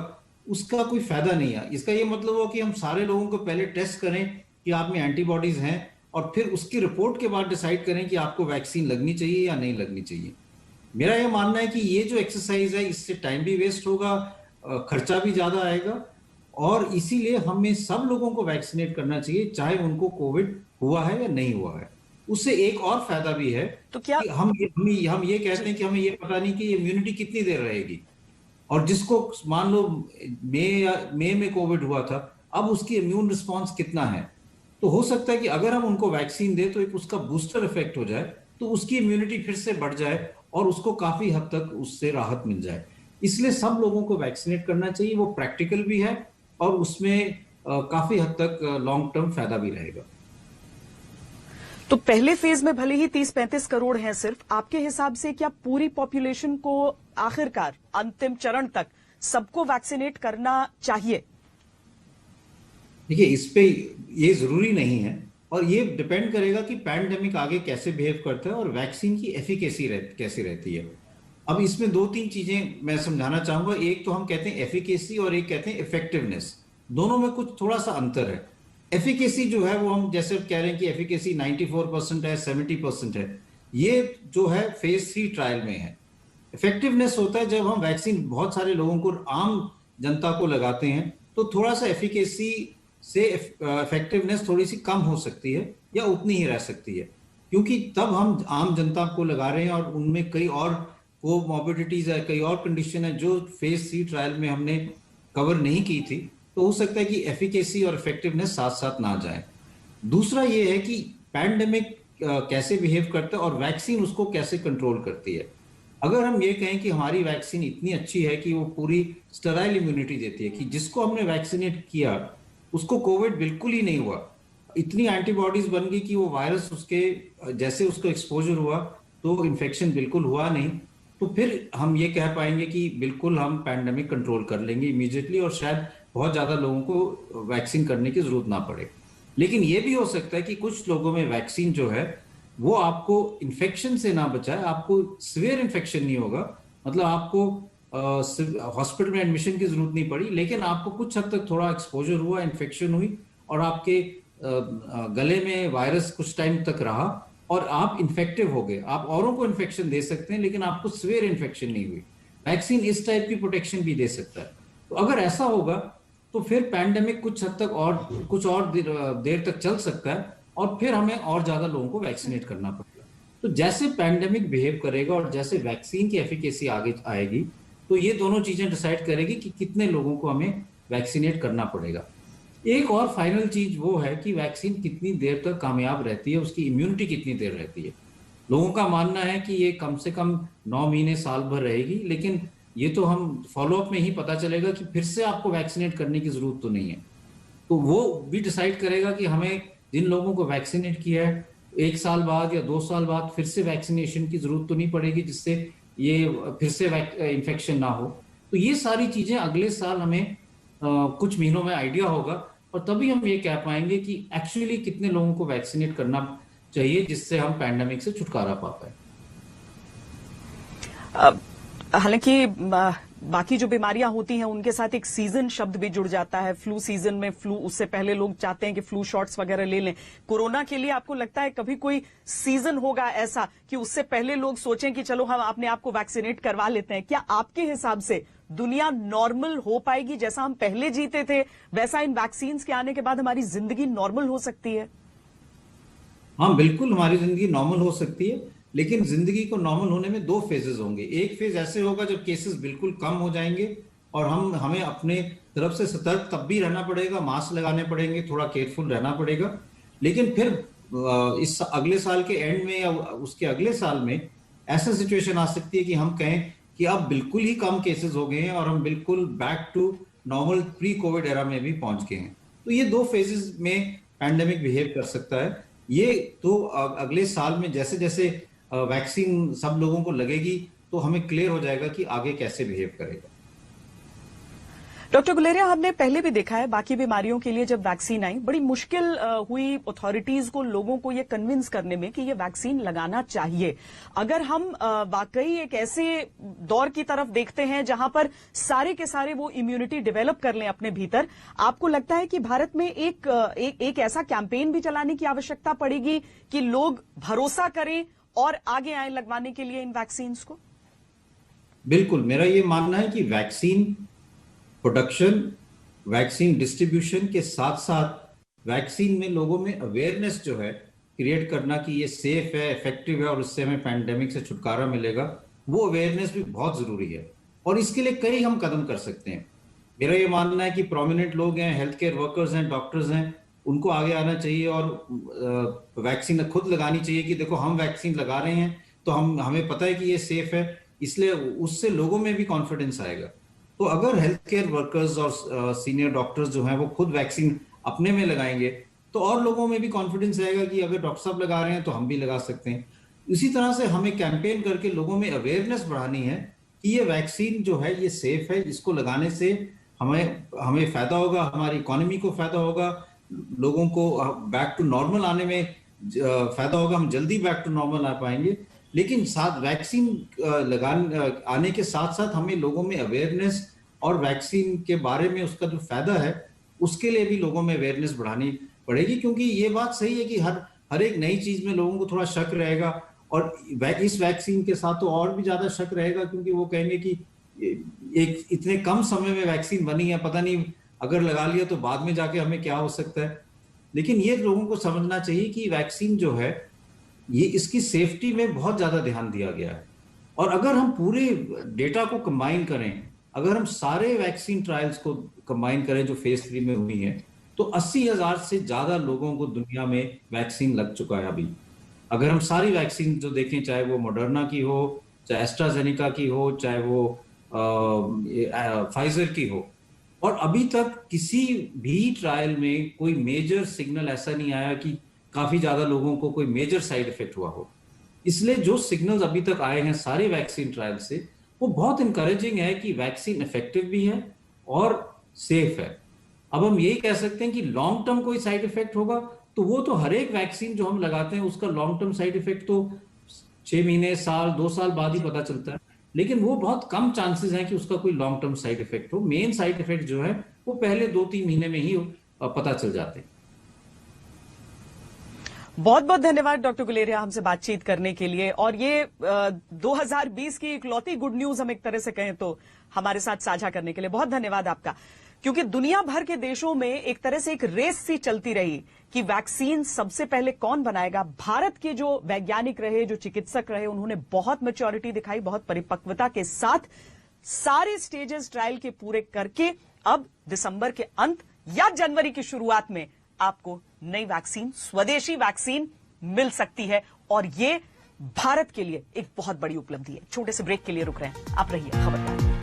उसका कोई फायदा नहीं है। इसका ये मतलब हो कि हम सारे लोगों को पहले टेस्ट करें कि आप में एंटीबॉडीज हैं, और फिर उसकी रिपोर्ट के बाद डिसाइड करें कि आपको वैक्सीन लगनी चाहिए या नहीं लगनी चाहिए। मेरा ये मानना है कि ये जो एक्सरसाइज है, इससे टाइम भी वेस्ट होगा, खर्चा भी ज्यादा आएगा, और इसीलिए हमें सब लोगों को वैक्सीनेट करना चाहिए, चाहे उनको कोविड हुआ है या नहीं हुआ है। उससे एक और फायदा भी है, तो क्या कि हम ये कहते हैं कि हमें ये पता नहीं कि इम्यूनिटी कितनी देर रहेगी, और जिसको मान लो मई में कोविड हुआ था, अब उसकी इम्यून रिस्पॉन्स कितना है। तो हो सकता है कि अगर हम उनको वैक्सीन दें तो एक उसका बूस्टर इफेक्ट हो जाए, तो उसकी इम्यूनिटी फिर से बढ़ जाए और उसको काफी हद तक उससे राहत मिल जाए। इसलिए सब लोगों को वैक्सीनेट करना चाहिए, वो प्रैक्टिकल भी है और उसमें काफी हद तक लॉन्ग टर्म फायदा भी रहेगा। तो पहले फेज में भले ही 30-35 करोड़ हैं सिर्फ, आपके हिसाब से क्या पूरी पॉपुलेशन को आखिरकार अंतिम चरण तक सबको वैक्सीनेट करना चाहिए? देखिए, इस पे ये जरूरी नहीं है, और ये डिपेंड करेगा कि पैंडेमिक आगे कैसे बिहेव करता है और वैक्सीन की एफिकेसी कैसी रहती है। अब इसमें 2-3 चीजें मैं समझाना चाहूंगा। एक तो हम कहते हैं एफिकेसी और एक कहते हैं इफेक्टिवनेस। दोनों में कुछ थोड़ा सा अंतर है। एफिकेसी जो है वो हम जैसे कह रहे हैं कि एफिकेसी 94% है, 70% है, ये जो है फेज 3 ट्रायल में है। इफेक्टिवनेस होता है जब हम वैक्सीन बहुत सारे लोगों को, आम जनता को लगाते हैं, तो थोड़ा सा एफिकेसी से इफेक्टिवनेस थोड़ी सी कम हो सकती है या उतनी ही रह सकती है। क्योंकि तब हम आम जनता को लगा रहे हैं और उनमें कई और कोमॉर्बिडिटीज है, कई और कंडीशन है जो फेज 3 ट्रायल में हमने कवर नहीं की थी। तो हो सकता है कि एफिकेसी और इफेक्टिवनेस साथ साथ ना जाए। दूसरा ये है कि पैंडेमिक कैसे बिहेव करता है और वैक्सीन उसको कैसे कंट्रोल करती है। अगर हम ये कहें कि हमारी वैक्सीन इतनी अच्छी है कि वो पूरी स्टेराइल इम्यूनिटी देती है, कि जिसको हमने वैक्सीनेट किया उसको कोविड बिल्कुल ही नहीं हुआ, इतनी एंटीबॉडीज बन गई कि वो वायरस उसके जैसे उसको एक्सपोजर हुआ तो इन्फेक्शन बिल्कुल हुआ नहीं, तो फिर हम ये कह पाएंगे कि बिल्कुल हम पैंडेमिक कंट्रोल कर लेंगे इमीडिएटली और शायद बहुत ज्यादा लोगों को वैक्सीन करने की जरूरत ना पड़े। लेकिन ये भी हो सकता है कि कुछ लोगों में वैक्सीन जो है वो आपको इन्फेक्शन से ना बचाए, आपको सीवियर इन्फेक्शन नहीं होगा, मतलब आपको हॉस्पिटल में एडमिशन की जरूरत नहीं पड़ी, लेकिन आपको कुछ हद तक थोड़ा एक्सपोजर हुआ, इन्फेक्शन हुई और आपके गले में वायरस कुछ टाइम तक रहा और आप इन्फेक्टिव हो गए। आप औरों को इन्फेक्शन दे सकते हैं लेकिन आपको सीवियर इन्फेक्शन नहीं हुई। वैक्सीन इस टाइप की प्रोटेक्शन भी दे सकता है। तो अगर ऐसा होगा तो फिर पैंडेमिक कुछ हद तक और कुछ और देर तक चल सकता है और फिर हमें और ज्यादा लोगों को वैक्सीनेट करना पड़ेगा। तो जैसे पैंडेमिक बिहेव करेगा और जैसे वैक्सीन की एफिकेसी आगे आएगी तो ये दोनों चीजें डिसाइड करेगी कि कितने लोगों को हमें वैक्सीनेट करना पड़ेगा। एक और फाइनल चीज वो है कि वैक्सीन कितनी देर तक कामयाब रहती है, उसकी इम्यूनिटी कितनी देर रहती है। लोगों का मानना है कि ये कम से कम 9 महीने साल भर रहेगी, लेकिन ये तो हम फॉलोअप में ही पता चलेगा कि फिर से आपको वैक्सीनेट करने की जरूरत तो नहीं है। तो वो भी डिसाइड करेगा कि हमें जिन लोगों को वैक्सीनेट किया है 1 साल बाद या 2 साल बाद फिर से वैक्सीनेशन की जरूरत तो नहीं पड़ेगी जिससे ये फिर से इन्फेक्शन ना हो। तो ये सारी चीजें अगले साल हमें कुछ महीनों में आइडिया होगा और तभी हम ये कह पाएंगे कि एक्चुअली कितने लोगों को वैक्सीनेट करना चाहिए जिससे हम पैंडेमिक से छुटकारा पा पाए। हालांकि बाकी जो बीमारियां होती हैं उनके साथ एक सीजन शब्द भी जुड़ जाता है। फ्लू सीजन में फ्लू, उससे पहले लोग चाहते हैं कि फ्लू शॉट्स वगैरह ले लें। कोरोना के लिए आपको लगता है कभी कोई सीजन होगा ऐसा कि उससे पहले लोग सोचें कि चलो हम अपने आप को वैक्सीनेट करवा लेते हैं? क्या आपके हिसाब से दुनिया नॉर्मल हो पाएगी? जैसा हम पहले जीते थे वैसा इन वैक्सीन के आने के बाद हमारी जिंदगी नॉर्मल हो सकती है? हाँ बिल्कुल, हमारी जिंदगी नॉर्मल हो सकती है, लेकिन जिंदगी को नॉर्मल होने में 2 फेजेस होंगे। एक फेज ऐसे होगा जब केसेस बिल्कुल कम हो जाएंगे और हमें अपने तरफ से सतर्क तब भी रहना पड़ेगा, मास्क लगाने पड़ेंगे, थोड़ा केयरफुल रहना पड़ेगा। लेकिन फिर इस अगले साल के एंड में या उसके अगले साल में ऐसा सिचुएशन आ सकती है कि हम कहें कि अब बिल्कुल ही कम केसेस हो गए हैं और हम बिल्कुल back to normal pre COVID era में भी पहुंच गए हैं। तो ये 2 फेजेस में पैंडेमिक बिहेव कर सकता है। ये तो अगले साल में जैसे जैसे वैक्सीन सब लोगों को लगेगी तो हमें क्लियर हो जाएगा कि आगे कैसे बिहेव करेगा। डॉक्टर गुलेरिया, हमने पहले भी देखा है बाकी बीमारियों के लिए जब वैक्सीन आई बड़ी मुश्किल हुई अथॉरिटीज को, लोगों को ये कन्विंस करने में कि ये वैक्सीन लगाना चाहिए। अगर हम वाकई एक ऐसे दौर की तरफ देखते हैं जहां पर सारे के सारे वो इम्यूनिटी डेवलप कर लें अपने भीतर, आपको लगता है कि भारत में एक ऐसा कैंपेन भी चलाने की आवश्यकता पड़ेगी कि लोग भरोसा करें और आगे आए लगवाने के लिए इन वैक्सीन को? बिल्कुल, मेरा ये मानना है कि वैक्सीन प्रोडक्शन, वैक्सीन डिस्ट्रीब्यूशन के साथ साथ वैक्सीन में लोगों में अवेयरनेस जो है क्रिएट करना कि ये सेफ है, इफेक्टिव है और उससे हमें पैंडेमिक से छुटकारा मिलेगा, वो अवेयरनेस भी बहुत जरूरी है। और इसके लिए कई हम कदम कर सकते हैं। मेरा ये मानना है कि प्रोमिनेंट लोग हैं, हेल्थ केयर वर्कर्स हैं, डॉक्टर्स हैं, उनको आगे आना चाहिए और वैक्सीन खुद लगानी चाहिए कि देखो हम वैक्सीन लगा रहे हैं तो हमें पता है कि ये सेफ है, इसलिए उससे लोगों में भी कॉन्फिडेंस आएगा। तो अगर हेल्थ केयर वर्कर्स और सीनियर डॉक्टर्स जो हैं वो खुद वैक्सीन अपने में लगाएंगे तो और लोगों में भी कॉन्फिडेंस आएगा कि अगर डॉक्टर साहब लगा रहे हैं तो हम भी लगा सकते हैं। इसी तरह से हमें कैंपेन करके लोगों में अवेयरनेस बढ़ानी है कि ये वैक्सीन जो है ये सेफ है, इसको लगाने से हमें फायदा होगा, हमारी इकोनॉमी को फायदा होगा, लोगों को बैक टू नॉर्मल आने में फायदा होगा, हम जल्दी बैक टू नॉर्मल आ पाएंगे। लेकिन साथ वैक्सीन आने के साथ साथ हमें लोगों में अवेयरनेस और वैक्सीन के बारे में उसका जो फायदा है उसके लिए भी लोगों में अवेयरनेस बढ़ानी पड़ेगी, क्योंकि ये बात सही है कि हर एक नई चीज में लोगों को थोड़ा शक रहेगा और इस वैक्सीन के साथ तो और भी ज्यादा शक रहेगा, क्योंकि वो कहेंगे कि एक इतने कम समय में वैक्सीन बनी है, पता नहीं अगर लगा लिया तो बाद में जाके हमें क्या हो सकता है। लेकिन ये लोगों को समझना चाहिए कि वैक्सीन जो है ये इसकी सेफ्टी में बहुत ज्यादा ध्यान दिया गया है। और अगर हम पूरे डेटा को कंबाइन करें, अगर हम सारे वैक्सीन ट्रायल्स को कंबाइन करें जो फेज 3 में हुई हैं, तो 80,000 से ज्यादा लोगों को दुनिया में वैक्सीन लग चुका है अभी। अगर हम सारी वैक्सीन जो देखें, चाहे वो मॉडर्ना की हो, चाहे एस्ट्राजेनेका की हो, चाहे वो फाइजर की हो, और अभी तक किसी भी ट्रायल में कोई मेजर सिग्नल ऐसा नहीं आया कि काफी ज्यादा लोगों को कोई मेजर साइड इफेक्ट हुआ हो। इसलिए जो सिग्नल्स अभी तक आए हैं सारे वैक्सीन ट्रायल से, वो बहुत इंकरेजिंग है कि वैक्सीन इफेक्टिव भी है और सेफ है। अब हम यही कह सकते हैं कि लॉन्ग टर्म कोई साइड इफेक्ट होगा, तो वो तो हर एक वैक्सीन जो हम लगाते हैं उसका लॉन्ग टर्म साइड इफेक्ट तो 6 महीने, साल, 2 साल बाद ही पता चलता है, लेकिन वो बहुत कम चांसेस हैं कि उसका कोई लॉन्ग टर्म साइड इफेक्ट हो। मेन साइड इफेक्ट जो है वो पहले 2-3 महीने में ही पता चल जाते हैं। बहुत बहुत धन्यवाद डॉक्टर गुलेरिया हमसे बातचीत करने के लिए, और ये 2020 की इकलौती गुड न्यूज हम एक तरह से कहें तो हमारे साथ साझा करने के लिए बहुत धन्यवाद आपका। क्योंकि दुनिया भर के देशों में एक तरह से एक रेस सी चलती रही कि वैक्सीन सबसे पहले कौन बनाएगा। भारत के जो वैज्ञानिक रहे, जो चिकित्सक रहे, उन्होंने बहुत मैच्योरिटी दिखाई, बहुत परिपक्वता के साथ सारे स्टेजेस ट्रायल के पूरे करके अब दिसंबर के अंत या जनवरी की शुरुआत में आपको नई वैक्सीन, स्वदेशी वैक्सीन मिल सकती है, और ये भारत के लिए एक बहुत बड़ी उपलब्धि है। छोटे से ब्रेक के लिए रुक रहे हैं, आप रहिए खबरदार।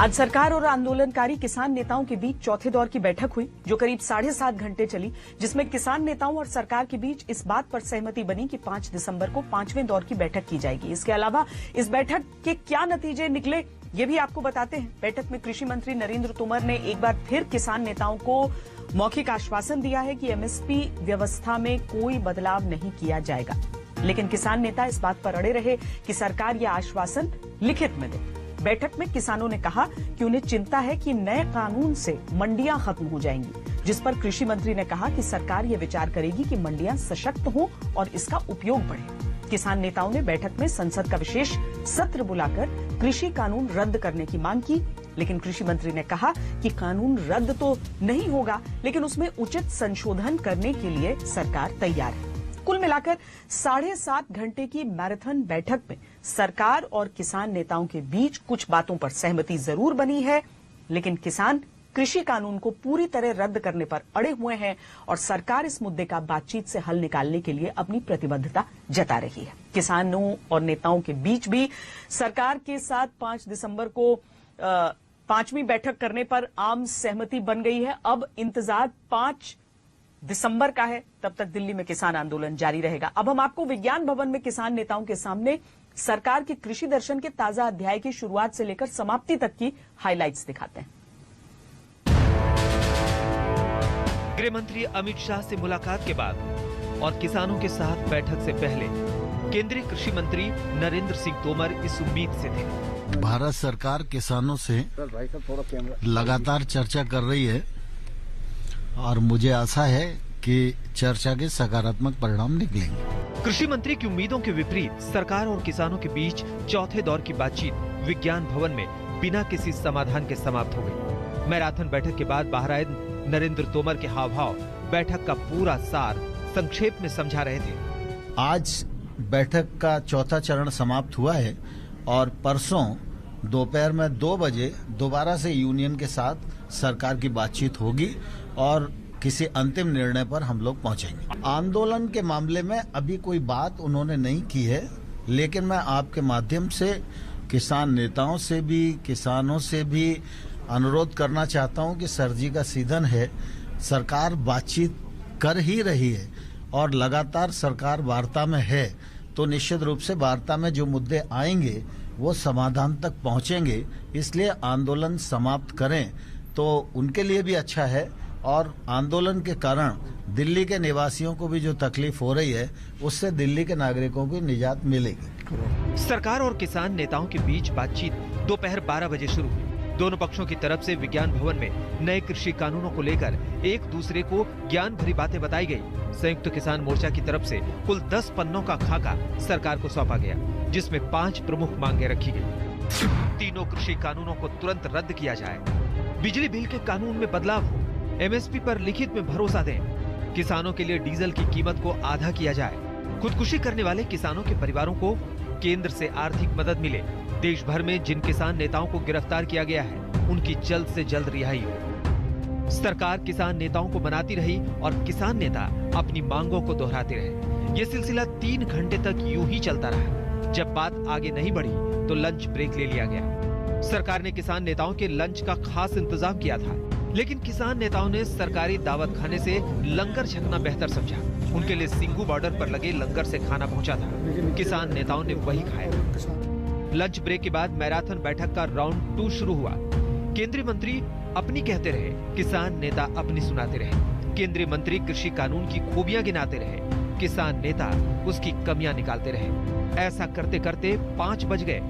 आज सरकार और आंदोलनकारी किसान नेताओं के बीच चौथे दौर की बैठक हुई, जो करीब 7.5 घंटे चली, जिसमें किसान नेताओं और सरकार के बीच इस बात पर सहमति बनी कि 5 दिसंबर को 5वें दौर की बैठक की जाएगी। इसके अलावा इस बैठक के क्या नतीजे निकले, ये भी आपको बताते हैं। बैठक में कृषि मंत्री नरेंद्र तोमर ने एक बार फिर किसान नेताओं को मौखिक आश्वासन दिया है कि एमएसपी व्यवस्था में कोई बदलाव नहीं किया जाएगा, लेकिन किसान नेता इस बात पर अड़े रहे कि सरकार यह आश्वासन लिखित में दे। बैठक में किसानों ने कहा कि उन्हें चिंता है कि नए कानून से मंडियां खत्म हो जाएंगी, जिस पर कृषि मंत्री ने कहा कि सरकार यह विचार करेगी कि मंडियां सशक्त हों और इसका उपयोग बढ़े। किसान नेताओं ने बैठक में संसद का विशेष सत्र बुलाकर कृषि कानून रद्द करने की मांग की, लेकिन कृषि मंत्री ने कहा कि कानून रद्द तो नहीं होगा, लेकिन उसमें उचित संशोधन करने के लिए सरकार तैयार है। कुल मिलाकर 7.5 घंटे की मैराथन बैठक में सरकार और किसान नेताओं के बीच कुछ बातों पर सहमति जरूर बनी है, लेकिन किसान कृषि कानून को पूरी तरह रद्द करने पर अड़े हुए हैं और सरकार इस मुद्दे का बातचीत से हल निकालने के लिए अपनी प्रतिबद्धता जता रही है। किसानों और नेताओं के बीच भी सरकार के साथ 5 दिसंबर को 5वीं बैठक करने पर आम सहमति बन गई है। अब इंतजार 5 दिसंबर का है, तब तक दिल्ली में किसान आंदोलन जारी रहेगा। अब हम आपको विज्ञान भवन में किसान नेताओं के सामने सरकार के कृषि दर्शन के ताजा अध्याय की शुरुआत से लेकर समाप्ति तक की हाइलाइट्स दिखाते हैं। गृह मंत्री अमित शाह से मुलाकात के बाद और किसानों के साथ बैठक से पहले केंद्रीय कृषि मंत्री नरेंद्र सिंह तोमर इस उम्मीद से थे। भारत सरकार किसानों से लगातार चर्चा कर रही है और मुझे आशा है कि चर्चा के सकारात्मक परिणाम निकलेंगे। कृषि मंत्री की उम्मीदों के विपरीत सरकार और किसानों के बीच चौथे दौर की बातचीत विज्ञान भवन में बिना किसी समाधान के समाप्त हो गई। मैराथन बैठक के बाद बाहर आए नरेंद्र तोमर के हाव भाव बैठक का पूरा सार संक्षेप में समझा रहे थे। आज बैठक का चौथा चरण समाप्त हुआ है और परसों दोपहर में 2 बजे दोबारा से यूनियन के साथ सरकार की बातचीत होगी और किसी अंतिम निर्णय पर हम लोग पहुंचेंगे। आंदोलन के मामले में अभी कोई बात उन्होंने नहीं की है, लेकिन मैं आपके माध्यम से किसान नेताओं से भी, किसानों से भी अनुरोध करना चाहता हूं कि सर्दी का सीजन है, सरकार बातचीत कर ही रही है और लगातार सरकार वार्ता में है, तो निश्चित रूप से वार्ता में जो मुद्दे आएंगे वो समाधान तक पहुंचेंगे। इसलिए आंदोलन समाप्त करें तो उनके लिए भी अच्छा है और आंदोलन के कारण दिल्ली के निवासियों को भी जो तकलीफ हो रही है उससे दिल्ली के नागरिकों को निजात मिलेगी। सरकार और किसान नेताओं के बीच बातचीत दोपहर 12 बजे शुरू हुई। दोनों पक्षों की तरफ से विज्ञान भवन में नए कृषि कानूनों को लेकर एक दूसरे को ज्ञान भरी बातें बताई गई। संयुक्त किसान मोर्चा की तरफ से कुल 10 पन्नों का खाका सरकार को सौंपा गया। जिसमें 5 प्रमुख मांगे रखी गई। तीनों कृषि कानूनों को तुरंत रद्द किया जाए, बिजली बिल के कानून में बदलाव हो, एमएसपी पर लिखित में भरोसा दें, किसानों के लिए डीजल की कीमत को आधा किया जाए, खुदकुशी करने वाले किसानों के परिवारों को केंद्र से आर्थिक मदद मिले, देश भर में जिन किसान नेताओं को गिरफ्तार किया गया है उनकी जल्द से जल्द रिहाई हो। सरकार किसान नेताओं को मनाती रही और किसान नेता अपनी मांगों को दोहराते रहे। ये सिलसिला 3 घंटे तक यूं ही चलता रहा। जब बात आगे नहीं बढ़ी तो लंच ब्रेक ले लिया गया। सरकार ने किसान नेताओं के लंच का खास इंतजाम किया था, लेकिन किसान नेताओं ने सरकारी दावत खाने से लंगर छकना बेहतर समझा। उनके लिए सिंगू बॉर्डर पर लगे लंगर से खाना पहुंचा था। किसान नेताओं ने वही खाया। लंच ब्रेक के बाद मैराथन बैठक का राउंड 2 शुरू हुआ। केंद्रीय मंत्री अपनी कहते रहे, किसान नेता अपनी सुनाते रहे। केंद्रीय मंत्री कृषि कानून की खूबियां गिनाते रहे, किसान नेता उसकी कमियां निकालते रहे। ऐसा करते करते 5 बज गए,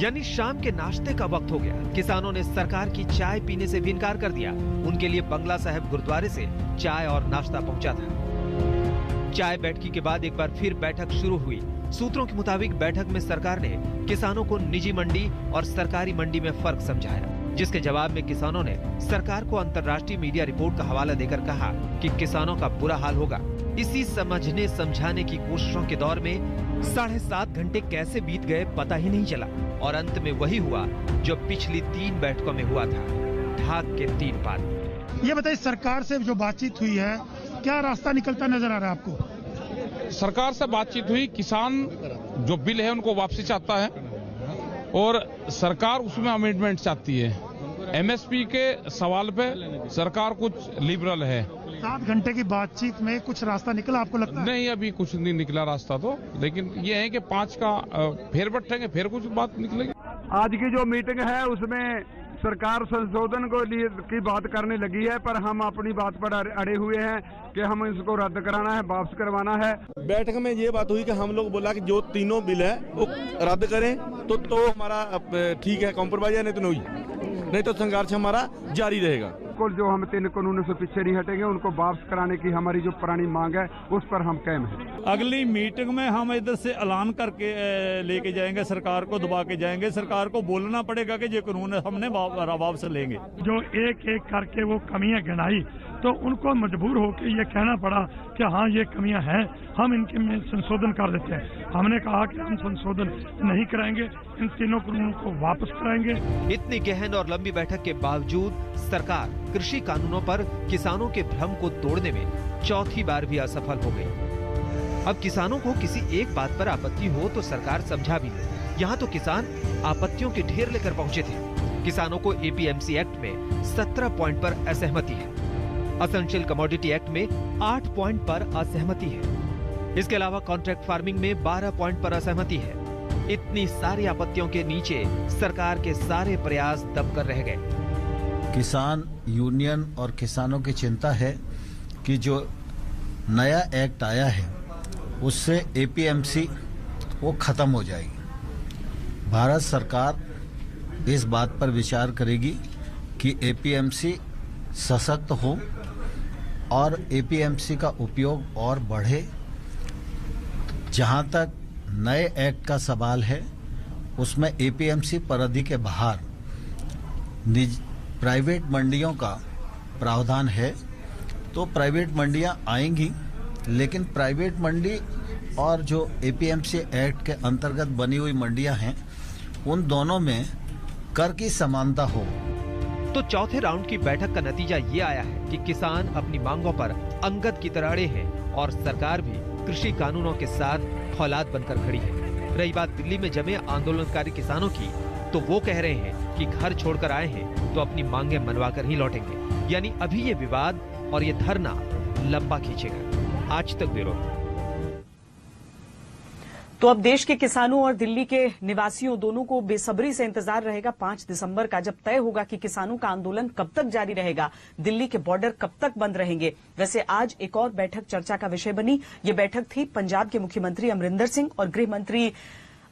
यानी शाम के नाश्ते का वक्त हो गया। किसानों ने सरकार की चाय पीने से भी इनकार कर दिया। उनके लिए बंगला साहिब गुरुद्वारे से चाय और नाश्ता पहुंचा था। चाय बैठकी के बाद एक बार फिर बैठक शुरू हुई। सूत्रों के मुताबिक बैठक में सरकार ने किसानों को निजी मंडी और सरकारी मंडी में फर्क समझाया, जिसके जवाब में किसानों ने सरकार को अंतर्राष्ट्रीय मीडिया रिपोर्ट का हवाला देकर कहा कि किसानों का बुरा हाल होगा। इसी समझने समझाने की कोशिशों के दौर में 7.5 घंटे कैसे बीत गए पता ही नहीं चला और अंत में वही हुआ जो पिछली 3 बैठकों में हुआ था, ढाक के 3 पात। ये बताइए, सरकार से जो बातचीत हुई है, क्या रास्ता निकलता नजर आ रहा है आपको? सरकार से बातचीत हुई, किसान जो बिल है उनको वापसी चाहता है और सरकार उसमें अमेंडमेंट चाहती है। एमएसपी के सवाल पे सरकार कुछ लिबरल है। 7 घंटे की बातचीत में कुछ रास्ता निकला आपको लगता है? नहीं, अभी कुछ नहीं निकला रास्ता तो, लेकिन ये है कि 5 का फिर बैठेंगे, फिर कुछ बात निकलेगी। आज की जो मीटिंग है उसमें सरकार संशोधन को लिए की बात करने लगी है, पर हम अपनी बात पर अड़े हुए हैं कि हम इसको रद्द कराना है, वापस करवाना है। बैठक में ये बात हुई कि हम लोग बोला कि जो तीनों बिल है वो रद्द करें तो हमारा ठीक है, कॉम्प्रोमाइज है, नहीं तो संघर्ष हमारा जारी रहेगा। कुल जो हम 3 कानूनों से पीछे नहीं हटेंगे, उनको वापस कराने की हमारी जो पुरानी मांग है उस पर हम कायम हैं। अगली मीटिंग में हम इधर से ऐलान करके लेके जाएंगे, सरकार को दबा के जाएंगे। सरकार को बोलना पड़ेगा कि ये कानून हमने वापस लेंगे। जो एक एक करके वो कमियां गिनाई तो उनको मजबूर होकर ये कहना पड़ा कि हाँ ये कमियां हैं, हम इनके में संशोधन कर देते हैं। हमने कहा कि हम संशोधन नहीं कराएंगे, इन तीनों कानूनों को वापस कराएंगे। इतनी गहन और लंबी बैठक के बावजूद सरकार कृषि कानूनों पर किसानों के भ्रम को तोड़ने में चौथी बार भी असफल हो गई। अब किसानों को किसी एक बात पर आपत्ति हो तो सरकार समझा भी ले। यहाँ तो किसान आपत्तियों के ढेर लेकर पहुंचे थे। किसानों को एपीएमसी एक्ट में 17 पॉइंट पर असहमति है, एसेंशियल कमोडिटी एक्ट में 8 पॉइंट पर असहमति है। इसके अलावा कॉन्ट्रैक्ट फार्मिंग में 12 पॉइंट पर असहमति है। इतनी सारी आपत्तियों के नीचे सरकार के सारे प्रयास दबकर रह गए। किसान यूनियन और किसानों की चिंता है कि जो नया एक्ट आया है उससे एपीएमसी वो खत्म हो जाएगी। भारत सरकार इस बात पर विचार करेगी कि एपीएमसी सशक्त हो और एपीएमसी का उपयोग और बढ़े। जहां तक नए एक्ट का सवाल है उसमें एपीएमसी परिधि के बाहर प्राइवेट मंडियों का प्रावधान है, तो प्राइवेट मंडियां आएंगी, लेकिन प्राइवेट मंडी और जो एपीएमसी एक्ट के अंतर्गत बनी हुई मंडियां हैं उन दोनों में कर की समानता हो। तो चौथे राउंड की बैठक का नतीजा ये आया है कि किसान अपनी मांगों पर अंगद की तरह अड़े हैं और सरकार भी कृषि कानूनों के साथ फौलाद बनकर खड़ी है। रही बात दिल्ली में जमे आंदोलनकारी किसानों की, तो वो कह रहे हैं कि घर छोड़कर आए हैं तो अपनी मांगे मनवाकर ही लौटेंगे। यानी अभी ये विवाद और ये धरना लंबा खींचेगा। आज तक ब्यूरो। तो अब देश के किसानों और दिल्ली के निवासियों दोनों को बेसब्री से इंतजार रहेगा 5 दिसंबर का, जब तय होगा कि किसानों का आंदोलन कब तक जारी रहेगा, दिल्ली के बॉर्डर कब तक बंद रहेंगे। वैसे आज एक और बैठक चर्चा का विषय बनी। ये बैठक थी पंजाब के मुख्यमंत्री अमरिंदर सिंह और गृह मंत्री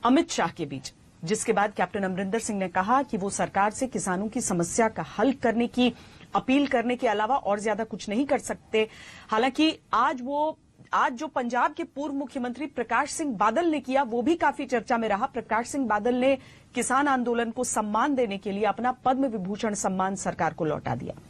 अमित शाह के बीच, जिसके बाद कैप्टन अमरिंदर सिंह ने कहा कि वो सरकार से किसानों की समस्या का हल करने की अपील करने के अलावा और ज्यादा कुछ नहीं कर सकते। हालांकि आज वो आज जो पंजाब के पूर्व मुख्यमंत्री प्रकाश सिंह बादल ने किया वो भी काफी चर्चा में रहा। प्रकाश सिंह बादल ने किसान आंदोलन को सम्मान देने के लिए अपना पद्म विभूषण सम्मान सरकार को लौटा दिया।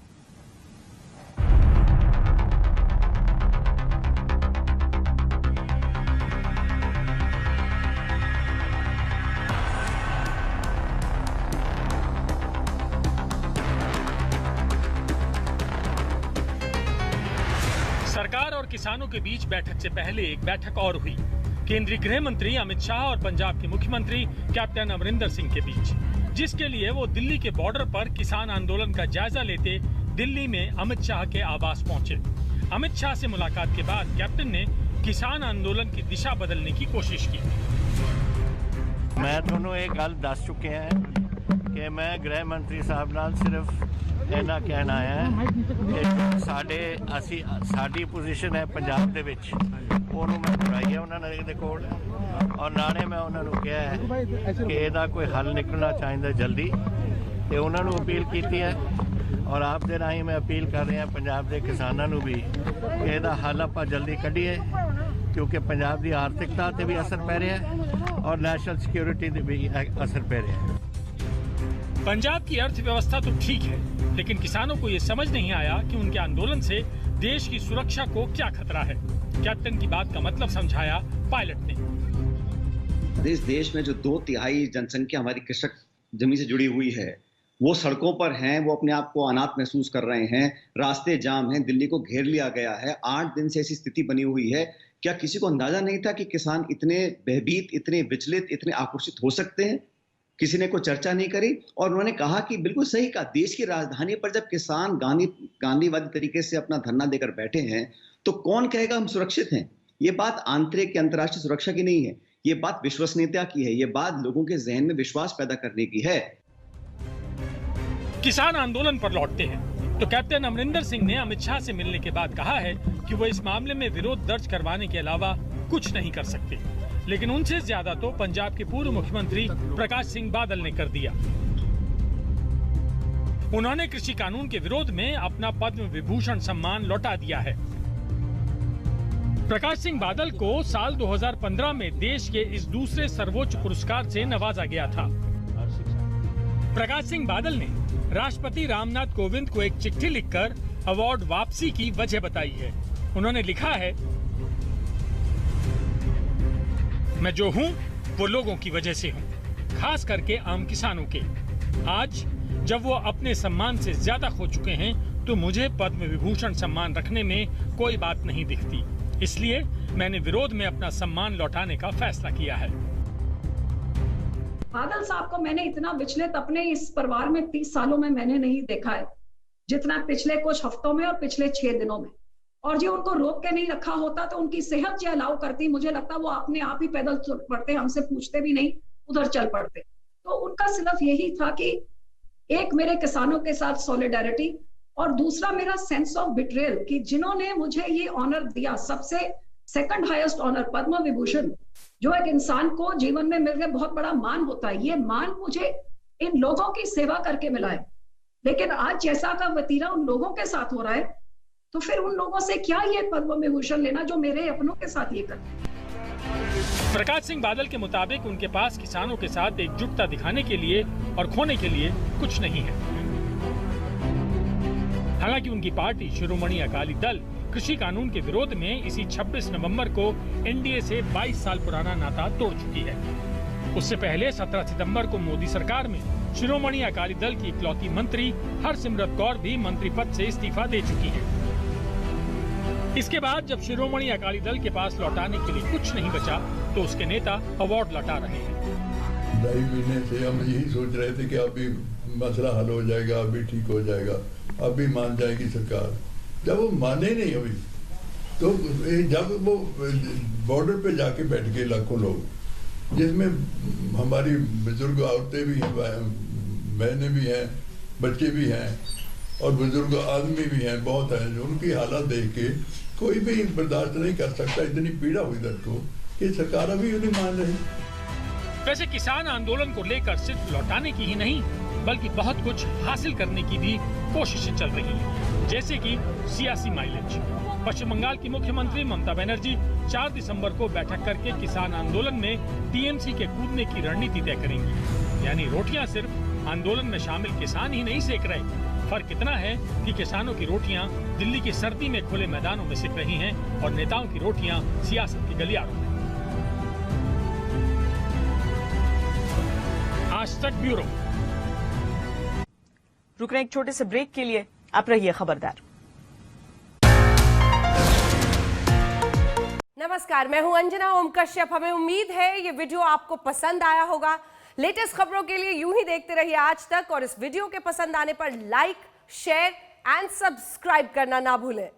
सरकार और किसानों के बीच बैठक से पहले एक बैठक और हुई केंद्रीय गृह मंत्री अमित शाह और पंजाब के मुख्यमंत्री कैप्टन अमरिंदर सिंह के बीच, जिसके लिए वो दिल्ली के बॉर्डर पर किसान आंदोलन का जायजा लेते दिल्ली में अमित शाह के आवास पहुंचे। अमित शाह से मुलाकात के बाद कैप्टन ने किसान आंदोलन की दिशा बदलने की कोशिश की। मैं दोनों एक गल दस चुके हैं कि मैं गृह मंत्री साहब नाल सिर्फ इन्ना कहना है कि साडी पोजीशन है पंजाब दे विच ਉਹਨੂੰ मैं बुराई है उन्होंने दे कोल और नाले मैं उन्होंने कहा है कि ਇਹਦਾ कोई हल निकलना चाहिए जल्दी ਤੇ ਉਹਨਾਂ ਨੂੰ अपील की है और आप दे राही मैं अपील कर रहा पंजाब के किसानों ਨੂੰ भी ਇਹਦਾ हल ਆਪਾਂ जल्दी ਕੱਢੀਏ क्योंकि पंजाब की आर्थिकता ते भी असर पै रहा है और नेशनल सिक्योरिटी ते भी असर पै रहा है। पंजाब की अर्थव्यवस्था तो ठीक है, लेकिन किसानों को ये समझ नहीं आया कि उनके आंदोलन से देश की सुरक्षा को क्या खतरा है। कैप्टन की बात का मतलब समझाया पायलट ने। इस देश में जो 2/3 जनसंख्या हमारी कृषक जमीन से जुड़ी हुई है, वो सड़कों पर हैं, वो अपने आप को अनाथ महसूस कर रहे हैं, रास्ते जाम हैं, दिल्ली को घेर लिया गया है, 8 दिन से ऐसी स्थिति बनी हुई है। क्या किसी को अंदाजा नहीं था कि किसान इतने भयभीत, इतने विचलित, इतने आक्रोशित हो सकते हैं? किसी ने कोई चर्चा नहीं करी और उन्होंने कहा कि बिल्कुल सही कहा, देश की राजधानी पर जब किसान गांधीवादी तरीके से अपना धरना देकर बैठे हैं तो कौन कहेगा हम सुरक्षित हैं? ये बात आंतरिक अंतर्राष्ट्रीय सुरक्षा की नहीं है, ये बात विश्वसनीयता की है, ये बात लोगों के जहन में विश्वास पैदा करने की है। किसान आंदोलन पर लौटते हैं तो कैप्टन अमरिंदर सिंह ने अमित शाह से मिलने के बाद कहा है कि वो इस मामले में विरोध दर्ज करवाने के अलावा कुछ नहीं कर सकते, लेकिन उनसे ज्यादा तो पंजाब के पूर्व मुख्यमंत्री प्रकाश सिंह बादल ने कर दिया। उन्होंने कृषि कानून के विरोध में अपना पद्म विभूषण सम्मान लौटा दिया है। प्रकाश सिंह बादल को साल 2015 में देश के इस दूसरे सर्वोच्च पुरस्कार से नवाजा गया था। प्रकाश सिंह बादल ने राष्ट्रपति रामनाथ कोविंद को एक चिट्ठी लिखकर अवार्ड वापसी की वजह बताई है। उन्होंने लिखा है, मैं जो हूं वो लोगों की वजह से हूं, खास करके आम किसानों के। आज जब वो अपने सम्मान से ज्यादा खो चुके हैं तो मुझे पद्म विभूषण सम्मान रखने में कोई बात नहीं दिखती, इसलिए मैंने विरोध में अपना सम्मान लौटाने का फैसला किया है। बादल साहब को मैंने इतना विचलित अपने इस परिवार में 30 सालों में मैंने नहीं देखा है जितना पिछले कुछ हफ्तों में और पिछले 6 दिनों में। और जो उनको रोक के नहीं रखा होता तो उनकी सेहत जो अलाउ करती, मुझे लगता वो अपने आप ही पैदल चल पड़ते, हमसे पूछते भी नहीं, उधर चल पड़ते। तो उनका सिर्फ यही था कि एक मेरे किसानों के साथ सॉलिडारिटी और दूसरा मेरा सेंस ऑफ बिट्रेयल कि जिन्होंने मुझे ये ऑनर दिया, सबसे second highest honour Padma Vibhushan, जो एक इंसान को जीवन में मिल गया बहुत बड़ा मान होता है, ये मान मुझे इन लोगों की सेवा करके मिला है। लेकिन आज जैसा का वतीरा उन लोगों के साथ हो रहा है तो फिर उन लोगों से क्या ये पद्म विभूषण लेना जो मेरे अपनों के साथ ये करते हैं। प्रकाश सिंह बादल के मुताबिक उनके पास किसानों के साथ एकजुटता दिखाने के लिए और खोने के लिए कुछ नहीं है। हालांकि उनकी पार्टी शिरोमणि अकाली दल कृषि कानून के विरोध में इसी 26 नवंबर को एनडीए से 22 साल पुराना नाता तोड़ चुकी है। उससे पहले 17 सितंबर को मोदी सरकार में शिरोमणि अकाली दल की इकलौती मंत्री हरसिमरत कौर भी मंत्री पद से इस्तीफा दे चुकी है। इसके बाद जब शिरोमणि अकाली दल के पास लौटाने के लिए कुछ नहीं बचा तो उसके नेता अवार्ड लौटा रहे हैं। 2.5 महीने से हम यही सोच रहे थे कि अभी मसला हल हो जाएगा, अभी ठीक हो जाएगा, अभी मान जाएगी सरकार। जब वो माने नहीं अभी, तो जब वो बॉर्डर पे जाके बैठ गए लाखों लोग, जिसमें हमारी बुजुर्ग औरतें भी हैं, बहनें भी हैं, बच्चे भी हैं और बुजुर्ग आदमी भी हैं, बहुत हैं, जो उनकी हालत देख के कोई भी बर्दाश्त नहीं कर सकता। इतनी पीड़ा हुई दर्द को कि सरकार अभी नहीं मान रही। वैसे किसान आंदोलन को लेकर सिर्फ लौटाने की ही नहीं बल्कि बहुत कुछ हासिल करने की भी कोशिशें चल रही हैं, जैसे कि सियासी माइलेज। पश्चिम बंगाल की मुख्यमंत्री ममता बनर्जी 4 दिसंबर को बैठक करके किसान आंदोलन में टीएमसी के कूदने की रणनीति तय करेंगी। यानी रोटियां सिर्फ आंदोलन में शामिल किसान ही नहीं सेक रहे, फर्क इतना है कि किसानों की रोटियां दिल्ली की सर्दी में खुले मैदानों में सिक रही हैं और नेताओं की रोटियां सियासत के गलियारों में। आज तक ब्यूरो। रुक रहे हैं एक छोटे से ब्रेक के लिए, आप रहिए खबरदार। नमस्कार, मैं हूं अंजना ओम कश्यप। हमें उम्मीद है ये वीडियो आपको पसंद आया होगा। लेटेस्ट खबरों के लिए यूं ही देखते रहिए आज तक, और इस वीडियो के पसंद आने पर लाइक, शेयर एंड सब्सक्राइब करना ना भूलें।